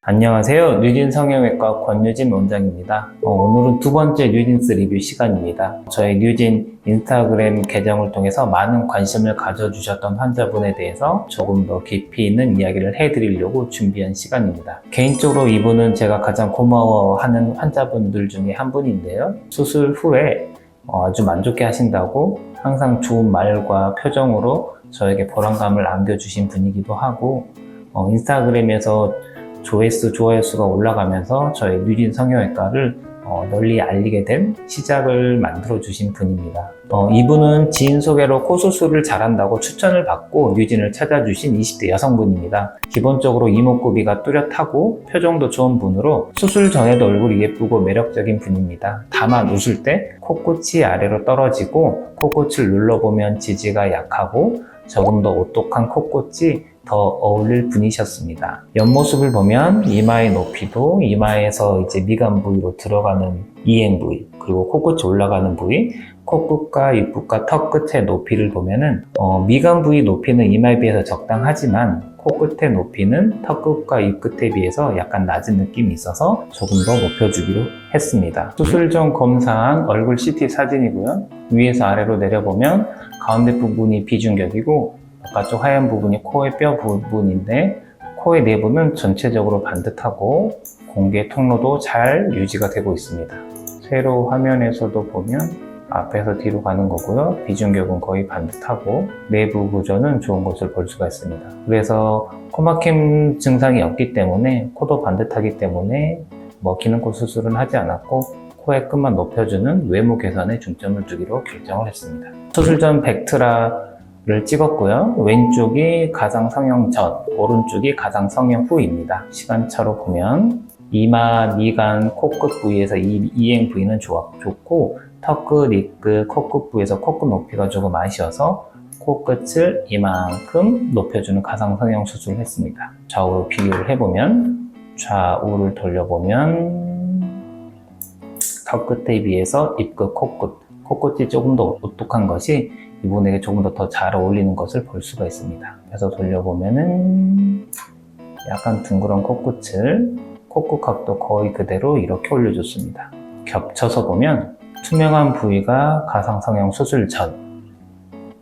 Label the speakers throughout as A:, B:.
A: 안녕하세요. 뉴진 성형외과 권유진 원장입니다. 오늘은 두 번째 뉴진스 리뷰 시간입니다. 저희 뉴진 인스타그램 계정을 통해서 많은 관심을 가져주셨던 환자분에 대해서 조금 더 깊이 있는 이야기를 해드리려고 준비한 시간입니다. 개인적으로 이분은 제가 가장 고마워하는 환자분들 중에 한 분인데요. 수술 후에 아주 만족해 하신다고 항상 좋은 말과 표정으로 저에게 보람감을 안겨주신 분이기도 하고, 인스타그램에서 조회수, 좋아요 수가 올라가면서 저희 뉴진 성형외과를 널리 알리게 된 시작을 만들어 주신 분입니다. 이분은 지인 소개로 코 수술을 잘한다고 추천을 받고 뉴진을 찾아주신 20대 여성분입니다. 기본적으로 이목구비가 뚜렷하고 표정도 좋은 분으로 수술 전에도 얼굴이 예쁘고 매력적인 분입니다. 다만 웃을 때 코끝이 아래로 떨어지고 코끝을 눌러보면 지지가 약하고 조금 더 오똑한 코끝이 더 어울릴 분이셨습니다. 옆모습을 보면 이마의 높이도 이마에서 이제 미간 부위로 들어가는 이행 부위, 그리고 코끝이 올라가는 부위, 코끝과 입끝과 턱 끝의 높이를 보면은 미간 부위 높이는 이마에 비해서 적당하지만 코끝의 높이는 턱 끝과 입 끝에 비해서 약간 낮은 느낌이 있어서 조금 더 높여주기로 했습니다. 수술 전 검사한 얼굴 CT 사진이고요. 위에서 아래로 내려보면 가운데 부분이 비중격이고 바깥쪽 하얀 부분이 코의 뼈 부분인데, 코의 내부는 전체적으로 반듯하고 공개 통로도 잘 유지가 되고 있습니다. 세로 화면에서도 보면 앞에서 뒤로 가는 거고요. 비중격은 거의 반듯하고 내부 구조는 좋은 것을 볼 수가 있습니다. 그래서 코막힘 증상이 없기 때문에, 코도 반듯하기 때문에 먹히는 코 수술은 하지 않았고 코의 끝만 높여주는 외모 개선에 중점을 두기로 결정을 했습니다. 수술 전 벡트라를 찍었고요. 왼쪽이 가상 성형 전, 오른쪽이 가상 성형 후입니다. 시간차로 보면 이마, 미간, 코끝 부위에서 이행 부위는 좋고 턱끝, 입끝, 코끝 부위에서 코끝 높이가 조금 아쉬워서 코끝을 이만큼 높여주는 가상 성형 수술을 했습니다. 좌우로 비교를 해보면, 좌우를 돌려보면 턱 끝에 비해서 입끝, 코끝이 조금 더 오똑한 것이 이분에게 조금 더 잘 어울리는 것을 볼 수가 있습니다. 그래서 돌려보면은 약간 둥그런 코끝을 코끝 각도 거의 그대로 이렇게 올려줬습니다. 겹쳐서 보면 투명한 부위가 가상성형 수술 전,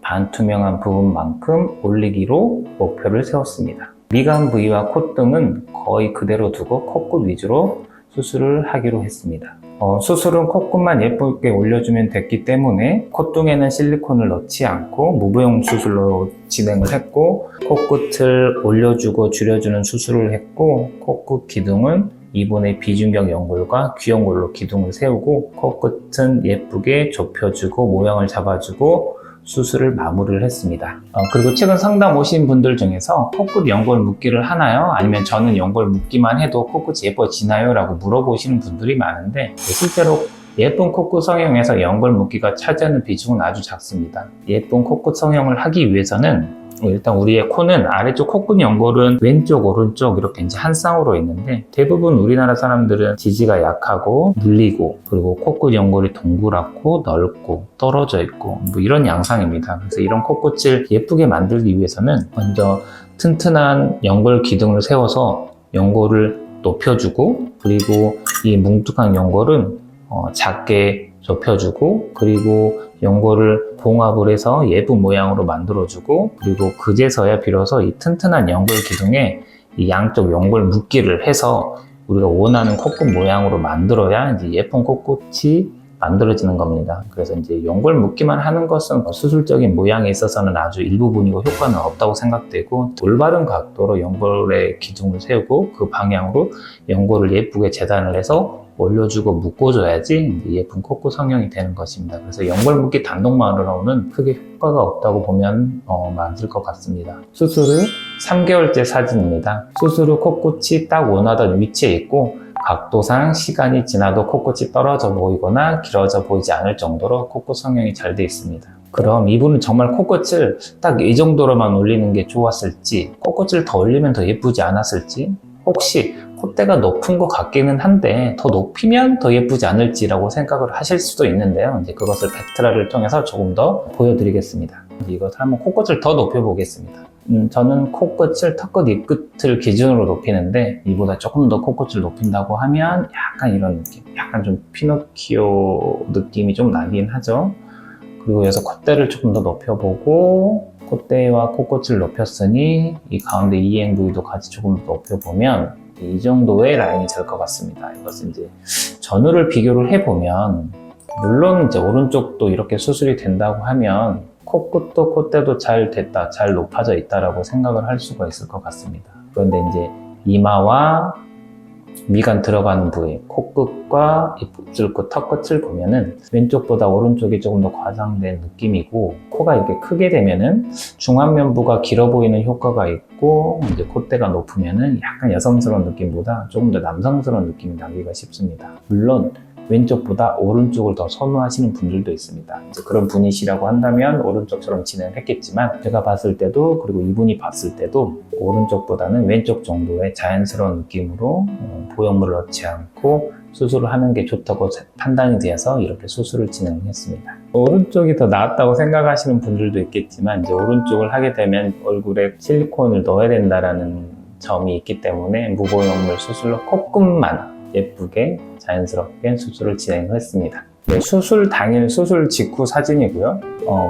A: 반투명한 부분만큼 올리기로 목표를 세웠습니다. 미간 부위와 콧등은 거의 그대로 두고 코끝 위주로 수술을 하기로 했습니다. 수술은 코끝만 예쁘게 올려주면 됐기 때문에 콧등에는 실리콘을 넣지 않고 무브용 수술로 진행을 했고, 코끝을 올려주고 줄여주는 수술을 했고, 코끝 기둥은 이분의 비중격 연골과 귀연골로 기둥을 세우고 코끝은 예쁘게 좁혀주고 모양을 잡아주고 수술을 마무리를 했습니다. 그리고 최근 상담 오신 분들 중에서 코끝 연골 묶기를 하나요? 아니면 저는 연골 묶기만 해도 코끝이 예뻐지나요? 라고 물어보시는 분들이 많은데, 실제로 예쁜 코끝 성형에서 연골 묶기가 차지하는 비중은 아주 작습니다. 예쁜 코끝 성형을 하기 위해서는 일단 우리의 코는 아래쪽 코끝 연골은 왼쪽, 오른쪽 이렇게 이제 한 쌍으로 있는데, 대부분 우리나라 사람들은 지지가 약하고 물리고, 그리고 코끝 연골이 동그랗고 넓고 떨어져 있고 뭐 이런 양상입니다. 그래서 이런 코끝을 예쁘게 만들기 위해서는 먼저 튼튼한 연골 기둥을 세워서 연골을 높여주고, 그리고 이 뭉툭한 연골은 작게 좁혀주고, 그리고 연골을 봉합을 해서 예쁜 모양으로 만들어주고, 그리고 그제서야 비로소 이 튼튼한 연골 기둥에 이 양쪽 연골 묶기를 해서 우리가 원하는 코끝 모양으로 만들어야 이제 예쁜 코끝이 만들어지는 겁니다. 그래서 이제 연골 묶기만 하는 것은 수술적인 모양에 있어서는 아주 일부분이고 효과는 없다고 생각되고, 올바른 각도로 연골의 기둥을 세우고 그 방향으로 연골을 예쁘게 재단을 해서 올려주고 묶어줘야지 예쁜 코끝 성형이 되는 것입니다. 그래서 연골 묶기 단독만으로는 크게 효과가 없다고 보면 맞을 것 같습니다. 수술 후 3개월째 사진입니다. 수술 후 코끝이 딱 원하던 위치에 있고, 각도상 시간이 지나도 코끝이 떨어져 보이거나 길어져 보이지 않을 정도로 코끝 성형이 잘 되어 있습니다. 그럼 이분은 정말 코끝을 딱 이 정도로만 올리는 게 좋았을지, 코끝을 더 올리면 더 예쁘지 않았을지, 혹시 콧대가 높은 것 같기는 한데 더 높이면 더 예쁘지 않을지라고 생각을 하실 수도 있는데요. 이제 그것을 벡트라를 통해서 조금 더 보여드리겠습니다. 이것을 한번 코끝을 더 높여보겠습니다. 저는 코끝을 턱끝 입끝을 기준으로 높이는데 이보다 조금 더 코끝을 높인다고 하면 약간 이런 느낌, 약간 좀 피노키오 느낌이 좀 나긴 하죠. 그리고 여기서 콧대를 조금 더 높여보고 콧대와 코끝을 높였으니 이 가운데 이행 부위도 같이 조금 더 높여보면 이 정도의 라인이 될 것 같습니다. 이것은 이제 전후를 비교를 해보면 물론 이제 오른쪽도 이렇게 수술이 된다고 하면 코끝도 콧대도 잘 됐다, 잘 높아져 있다라고 생각을 할 수가 있을 것 같습니다. 그런데 이제 이마와 미간 들어가는 부위, 코끝과 입술끝, 턱끝을 보면은 왼쪽보다 오른쪽이 조금 더 과장된 느낌이고 코가 이렇게 크게 되면은 중안면부가 길어 보이는 효과가 있고 이제 콧대가 높으면은 약간 여성스러운 느낌보다 조금 더 남성스러운 느낌이 나기가 쉽습니다. 물론 왼쪽보다 오른쪽을 더 선호하시는 분들도 있습니다. 이제 그런 분이시라고 한다면 오른쪽처럼 진행을 했겠지만 제가 봤을 때도 그리고 이분이 봤을 때도 오른쪽보다는 왼쪽 정도의 자연스러운 느낌으로 보형물을 넣지 않고 수술을 하는 게 좋다고 판단이 되어서 이렇게 수술을 진행했습니다. 오른쪽이 더 나았다고 생각하시는 분들도 있겠지만 이제 오른쪽을 하게 되면 얼굴에 실리콘을 넣어야 된다라는 점이 있기 때문에 무보형물 수술로 코끝만 예쁘게 자연스럽게 수술을 진행했습니다. 네, 수술 당일 수술 직후 사진이고요.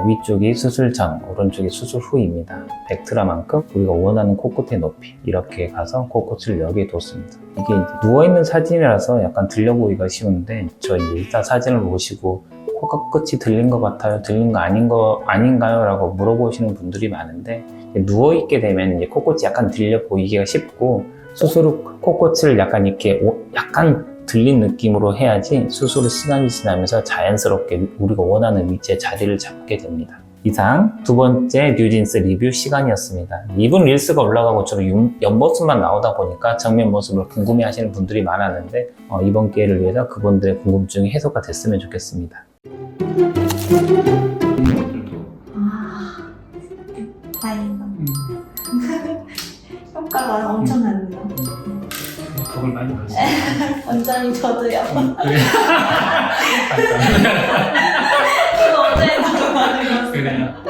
A: 위쪽이 수술 전, 오른쪽이 수술 후입니다. 벡트라만큼 우리가 원하는 코끝의 높이 이렇게 가서 코끝을 여기에 뒀습니다. 이게 이제 누워있는 사진이라서 약간 들려 보기가 쉬운데 저 일단 사진을 보시고 코가 끝이 들린 것 같아요, 들린 거 아닌가요? 라고 물어보시는 분들이 많은데 누워있게 되면 이제 코끝이 약간 들려 보이기가 쉽고 수술 후 코끝을 약간 이렇게 약간 들린 느낌으로 해야지 수술 후 시간이 지나면서 자연스럽게 우리가 원하는 위치에 자리를 잡게 됩니다. 이상 두 번째 뉴진스 리뷰 시간이었습니다. 이분 릴스가 올라가고 주로 옆모습만 나오다 보니까 정면 모습을 궁금해 하시는 분들이 많았는데 이번 기회를 위해서 그분들의 궁금증이 해소가 됐으면 좋겠습니다.
B: 다행이다. 효과가 엄청납니다.
A: 겁을 많이 받으시죠?
B: 원장님 저도요.
A: 그래.
B: 이거 언제 해도 많이 봤어요.
A: 그래요.